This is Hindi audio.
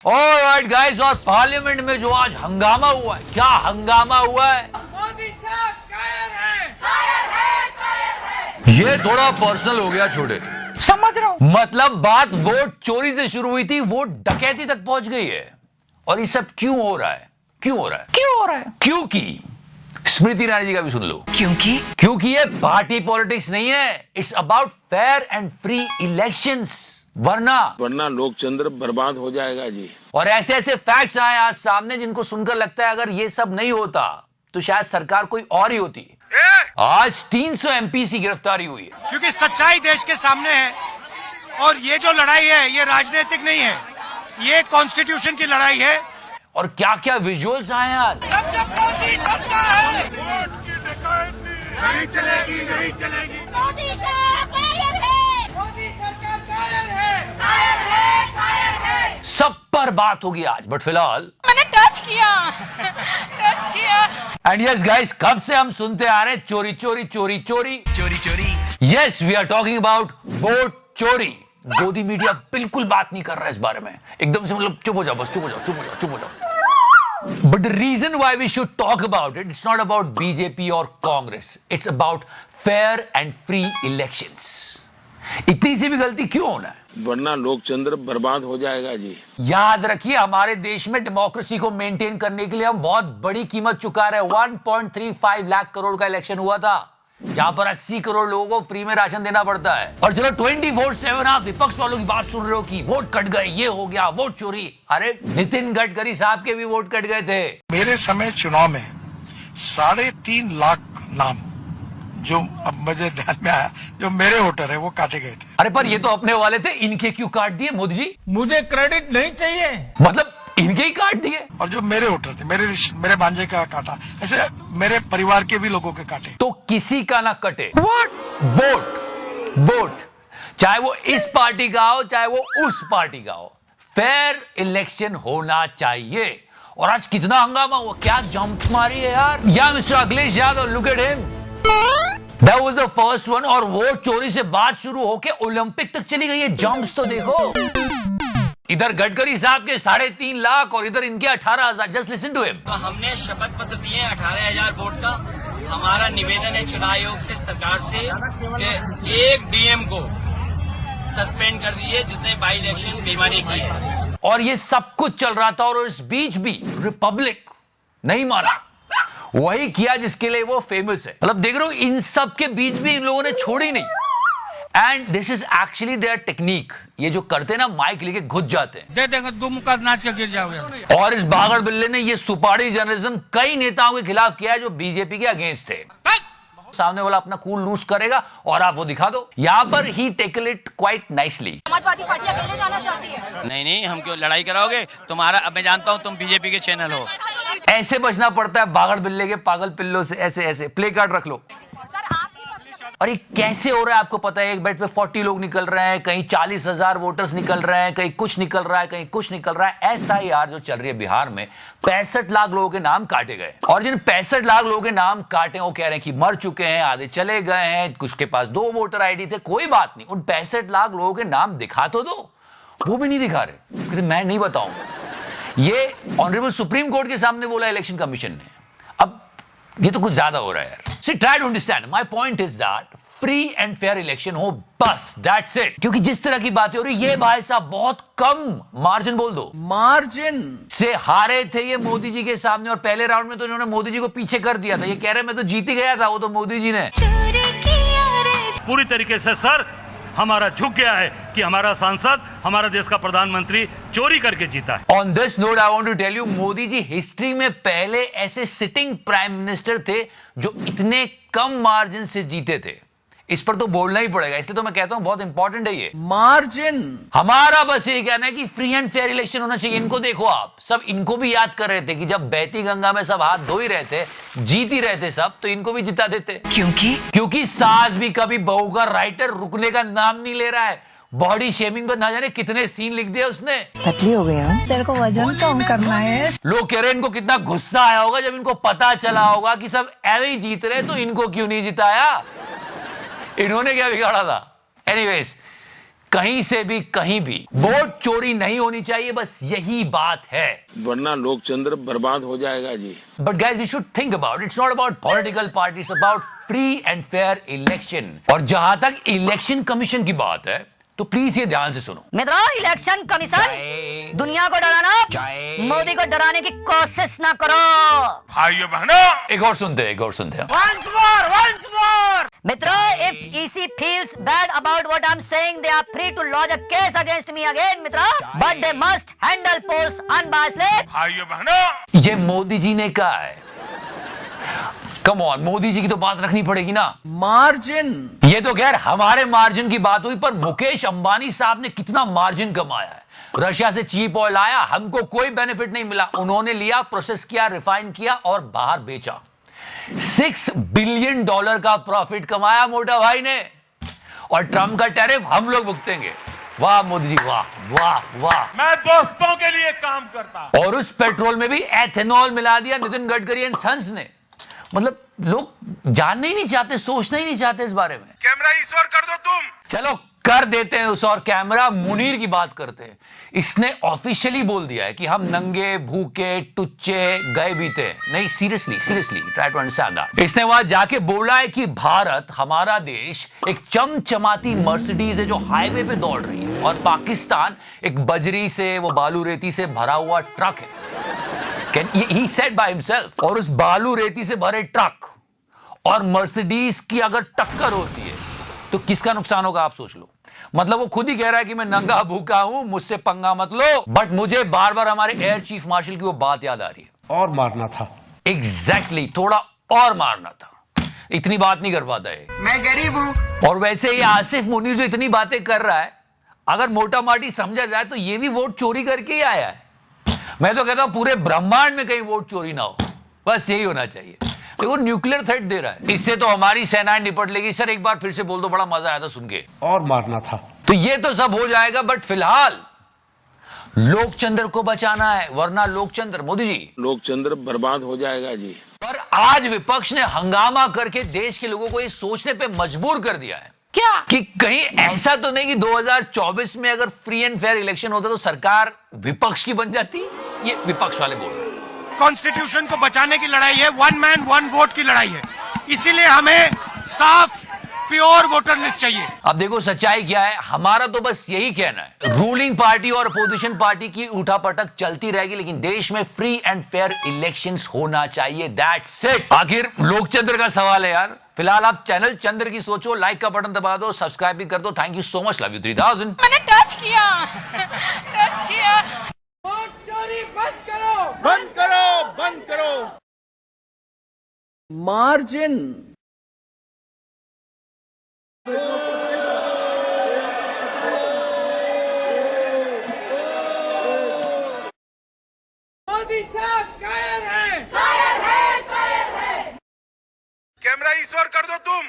ऑलराइट गाइस, और पार्लियामेंट में जो आज हंगामा हुआ है, क्या हंगामा हुआ है। मोदी साहब कायर है। ये थोड़ा पर्सनल हो गया छोटे, समझ रहा हूँ। मतलब बात वोट चोरी से शुरू हुई थी, वोट डकैती तक पहुंच गई है। और ये सब क्यों हो रहा है? क्यों हो रहा है? क्यों हो रहा है? क्योंकि स्मृति ईरानी जी का भी सुन लो। क्योंकि ये पार्टी पॉलिटिक्स नहीं है, it's about fair and free elections. वरना लोकतंत्र बर्बाद हो जाएगा जी। और ऐसे ऐसे फैक्ट्स आए आज सामने जिनको सुनकर लगता है अगर ये सब नहीं होता तो शायद सरकार कोई और ही होती। आज 300 एमपी की गिरफ्तारी हुई है। क्योंकि सच्चाई देश के सामने है और ये जो लड़ाई है ये राजनीतिक नहीं है, ये कॉन्स्टिट्यूशन की लड़ाई है। और क्या क्या विजुअल्स आए आज। जब मोदी करता है नहीं चलेगी, नहीं चलेगी। मोदी साहब कायर है, मोदी सरकार कायर है। कायर है, कायर है। सब पर बात होगी आज, बट फिलहाल मैंने टच किया। एंड यस गाइस, कब से हम सुनते आ रहे हैं चोरी चोरी चोरी चोरी चोरी चोरी। Yes, we are talking about vote चोरी। गोदी मीडिया बिल्कुल बात नहीं कर रहा है इस बारे में, एकदम से मतलब चुप हो जाओ, बस चुप हो जाओ, चुप हो जाओ, चुप हो जाओ। But the reason why we should talk about it, it's not about BJP और Congress, it's about fair and free elections. इतनी सी भी गलती क्यों होना है? वरना लोकतंत्र बर्बाद हो जाएगा जी। याद रखिए, हमारे देश में डेमोक्रेसी को मेंटेन करने के लिए हम बहुत बड़ी कीमत चुका रहे हैं। 1.35 लाख करोड़ का इलेक्शन हुआ था, जहां पर 80 करोड़ लोगों को फ्री में राशन देना पड़ता है। और चलो 24/7 आप विपक्ष वालों की बात सुन रहे हो कि वोट कट गए, ये हो गया, वोट चोरी। अरे नितिन गडकरी साहब के भी वोट कट गए थे। मेरे समय चुनाव में 3.5 लाख नाम जो अब मुझे ध्यान में आया जो मेरे वोटर है वो काटे गए थे। अरे पर ये तो अपने वाले थे, इनके क्यों काट दिए मोदी जी? मुझे क्रेडिट नहीं चाहिए। मतलब इनके ही काट दिए। और जो मेरे वोटर थे, मेरे भांजे का काटा, ऐसे मेरे परिवार के भी लोगों के काटे। तो किसी का ना कटे वोट, चाहे वो इस पार्टी का हो चाहे वो उस पार्टी का हो। फेयर इलेक्शन होना चाहिए। और आज कितना हंगामा हुआ, क्या जंप मारी है यार। या mister Akhilesh Yadav, look at him, that was the first one. और वोट चोरी से बात शुरू होके ओलंपिक तक चली गई है। जंप्स तो देखो, इधर गडकरी साहब के 3.5 लाख और इधर इनके 18,000। Just listen to him. तो हमने शपथ पत्र दिए 18,000 वोट का। हमारा निवेदन है चुनाव आयोग से, सरकार से, कि एक डीएम को सस्पेंड कर दीजिए जिसने बाई इलेक्शन बेईमानी की है। और ये सब कुछ चल रहा था और इस बीच भी रिपब्लिक नहीं माना, वही किया जिसके लिए वो फेमस है। मतलब देख रहे हो, इन सब के बीच भी इन लोगों ने छोड़ी नहीं। And this is actually their technique. ये जो करते ना, माइक लेके घुस जाते हैं, दे देंगे, 2 मुक्का नाच के गिर जाओगे। और इस बागड़ बिल्ले ने ये सुपाड़ी जर्नलिज्म कई नेताओं के खिलाफ किया है जो बीजेपी के अगेंस्ट थे। सामने वाला अपना कूल लूज करेगा और आप वो दिखा दो। यहां पर ही tackle it quite nicely. Samajwadi Party अकेले जाना चाहती है। नहीं, हम क्यों लड़ाई कराओगे? तुम्हारा, अब मैं जानता हूँ तुम बीजेपी के चैनल हो। ऐसे बचना पड़ता है बागड़ बिल्ले के पागल पिल्लों से। ऐसे ऐसे प्ले कार्ड रख लो। और ये कैसे हो रहा है आपको पता है? एक बेड पे 40 लोग निकल रहे हैं, कहीं 40,000 वोटर्स निकल रहे हैं, कहीं कुछ निकल रहा है, कहीं कुछ निकल रहा है। SIR जो चल रही है बिहार में, 65 लाख लोगों के नाम काटे गए। और जिन 65 लाख लोगों के नाम काटे, वो कह रहे हैं कि मर चुके हैं, आधे चले गए हैं, कुछ के पास 2 वोटर ID थे। कोई बात नहीं, उन 65 लाख लोगों के नाम दिखा तो दो। वो भी नहीं दिखा रहे, क्योंकि मैं नहीं बताऊंगा। ये ऑनरेबल सुप्रीम कोर्ट के सामने बोला इलेक्शन कमीशन ने। अब ये तो कुछ ज्यादा हो रहा है यार। See, try to understand. My point is that free and fair election हो, बस दैट्स इट। क्योंकि जिस तरह की बातें हो रही, ये भाई साहब बहुत कम मार्जिन, बोल दो मार्जिन से हारे थे ये मोदी जी के सामने। और पहले राउंड में तो इन्होंने मोदी जी को पीछे कर दिया था। ये कह रहे मैं तो जीत ही गया था, वो तो मोदी जी ने। पूरी तरीके से सर हमारा झुक गया है कि हमारा सांसद, हमारा देश का प्रधानमंत्री चोरी करके जीता है। On this note I want to tell you, Modi ji history में पहले ऐसे सिटिंग प्राइम मिनिस्टर थे जो इतने कम मार्जिन से जीते थे। इस पर तो बोलना ही पड़ेगा, इसलिए तो मैं कहता हूं बहुत इंपॉर्टेंट है ये मार्जिन। हमारा बस ये कहना है कि फ्री एंड फेयर इलेक्शन होना चाहिए। इनको देखो आप, सब इनको भी याद कर रहे थे कि जब बहती गंगा में सब हाथ धो ही रहे थे, जीत ही रहे थे सब, तो इनको भी जिता देते। क्योंकि सास भी कभी बहू का राइटर रुकने का नाम नहीं ले रहा है। बॉडी शेमिंग पर ना जाने कितने सीन लिख दिया उसने। पतली हो गया, तेरे को वजन कम करना है। लोग कह रहे हैं इनको कितना गुस्सा आया होगा जब इनको पता चला होगा कि सब ऐसे ही जीत रहे, तो इनको क्यों नहीं जिताया, इन्होंने क्या बिगाड़ा था। एनीवेज, कहीं से भी कहीं भी वोट चोरी नहीं होनी चाहिए, बस यही बात है। वरना लोकतंत्र बर्बाद हो जाएगा जी। But guys, we should think about it's not about political parties, it's about free and fair election। और जहां तक इलेक्शन कमीशन की बात है तो प्लीज ये ध्यान से सुनो। मित्रों, इलेक्शन कमीशन दुनिया को डराना, मोदी को डराने की कोशिश ना करो। भाइयों बहनों, एक और सुनते हैं। once more। मित्रों, if EC feels bad about what I'm saying, they are free to lodge a case against me again, मित्रों, but they must handle polls unbiasedly। भाइयों बहनों, ये मोदी जी ने कहा है। कम ऑन, मोदी जी की तो बात रखनी पड़ेगी ना। मार्जिन, ये तो खैर हमारे मार्जिन की बात हुई, पर मुकेश अंबानी साहब ने कितना मार्जिन कमाया है। रशिया से चीप ऑयल आया, हमको कोई बेनिफिट नहीं मिला, उन्होंने लिया, प्रोसेस किया, रिफाइन किया और बाहर बेचा। $6 बिलियन का प्रॉफिट कमाया मोटा भाई ने, और ट्रम्प का टैरिफ हम लोग भुगतेंगे। वाह मोदी जी, वाह वाह वाह। मैं दोस्तों के लिए काम करता। और उस पेट्रोल में भी एथेनॉल मिला दिया नितिन गडकरी एंड सन्स ने। मतलब लोग जानना ही नहीं चाहते, सोचना ही नहीं चाहते इस बारे में। कैमरा इस ओर कर दो तुम। चलो कर देते हैं उस और कैमरा। मुनीर की बात करते हैं। इसने ऑफिशियली बोल दिया है कि हम नंगे, भूखे, टुच्चे, गए बीते नहीं। Seriously try to understand that. इसने वहां जाके बोला है कि भारत, हमारा देश, एक चमचमाती मर्सिडीज है जो हाईवे पे दौड़ रही है, और पाकिस्तान एक बजरी से, वो बालू रेती से भरा हुआ ट्रक है। He said by himself। और उस बालू रेती से भरे ट्रक और मर्सिडीज की अगर टक्कर होती है तो किसका नुकसान होगा आप सोच लो। मतलब वो खुद ही कह रहा है कि मैं नंगा भूखा हूं, मुझसे पंगा मत लो। बट मुझे बार बार हमारे एयर चीफ मार्शल की वो बात याद आ रही है। और मारना था। एग्जैक्टली, थोड़ा और मारना था। इतनी बात नहीं कर पाता है। मैं गरीब हूं। और वैसे ही आसिफ मुनीर जो इतनी बातें कर रहा है, अगर मोटा माटी समझा जाए तो ये भी वोट चोरी करके ही आया है। मैं तो कहता हूं पूरे ब्रह्मांड में कहीं वोट चोरी ना हो, बस यही होना चाहिए। तो वो न्यूक्लियर थ्रेट दे रहा है, इससे तो हमारी सेनाएं निपट लेगी। सर एक बार फिर से बोल दो, बड़ा मजा आया था सुन के। और मारना था। तो ये तो सब हो जाएगा, बट फिलहाल लोकचंद्र को बचाना है, वरना लोकचंद्र, मोदी जी, लोकतंत्र बर्बाद हो जाएगा जी। पर आज विपक्ष ने हंगामा करके देश के लोगों को ये सोचने पे मजबूर कर दिया है क्या कि कहीं ऐसा तो नहीं कि 2024 में अगर फ्री एंड फेयर इलेक्शन होता तो सरकार विपक्ष की बन जाती। ये विपक्ष वाले बोल रहे हैं। कॉन्स्टिट्यूशन को बचाने की लड़ाई है, वन मैन वन वोट की लड़ाई है। इसीलिए हमें साफ प्योर वोटर लिस्ट चाहिए। अब देखो सच्चाई क्या है, हमारा तो बस यही कहना है, रूलिंग पार्टी और अपोजिशन पार्टी की उठापटक चलती रहेगी, लेकिन देश में फ्री एंड फेयर इलेक्शंस होना चाहिए। That's it. आखिर लोकचंद्र का सवाल है यार। फिलहाल आप चैनल चंद्र की सोचो, लाइक का बटन दबा दो, सब्सक्राइब भी कर दो। Thank you so much, love you 3000। मैंने टच किया वोट चोरी बंद करो, बंद करो, बंद करो। मार्जिन, मोदी साहब कायर है। कैमरा इस ओर कर दो तुम।